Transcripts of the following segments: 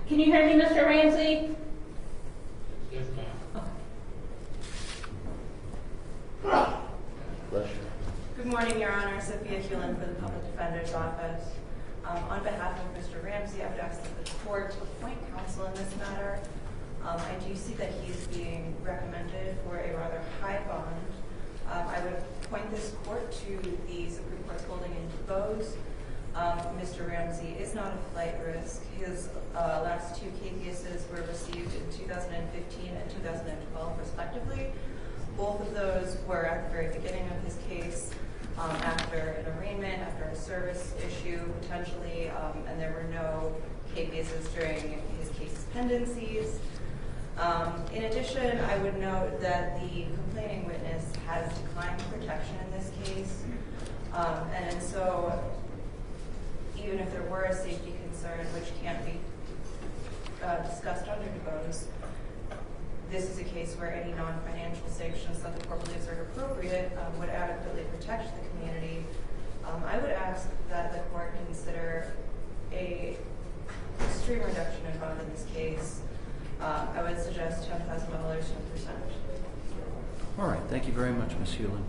Can you hear me, Mr. Ramsey? Yes, ma'am. Bless you. Good morning, Your Honor. Sophia Hewlin for the Public Defender's Office. On behalf of Mr. Ramsey, I would ask that the court appoint counsel in this matter. I do see that he is being recommended for a rather high bond. I would point this court to the Supreme Court's holding in Bose. Mr. Ramsey is not a flight risk. His last two cases were received in 2015 and 2012, respectively. Both of those were at the very beginning of his case, after an arraignment, after a service issue, potentially, and there were no cases during his case's pendencies. In addition, I would note that the complaining witness has declined protection in this case, and so even if there were a safety concern, which can't be discussed under DuBose, this is a case where any non-financial sanctions that the court believes are appropriate would adequately protect the community. I would ask that the court consider a extreme reduction in bond in this case. I would suggest $10,000, 10%. All right, thank you very much, Ms. Hewlin.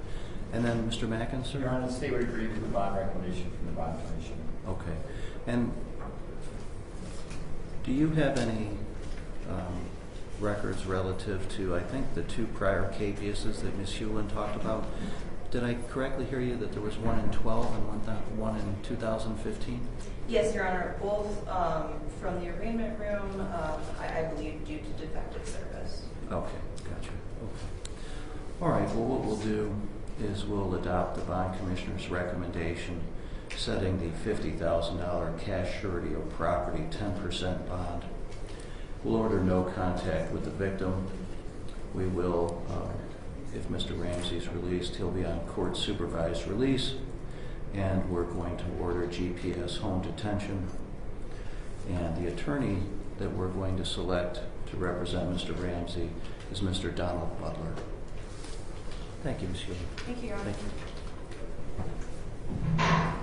And then Mr. Mackinson? Your Honor, the state would agree with the bond recommendation from the bond commission. Okay. And do you have any records relative to, I think, the two prior cases that Ms. Hewlin talked about? Did I correctly hear you that there was one in 12 and one in 2015? Yes, Your Honor, both from the arraignment room, I believe due to defective service. Okay, gotcha. Okay. All right, well, what we'll do is we'll adopt the bond commissioner's recommendation setting the $50,000 cash surety of property 10% bond. We'll order no contact with the victim. We will, if Mr. Ramsey's released, he'll be on court supervised release, and we're going to order GPS home detention. And the attorney that we're going to select to represent Mr. Ramsey is Mr. Donald Butler. Thank you, Ms. Hewlin. Thank you, Your Honor. Thank you.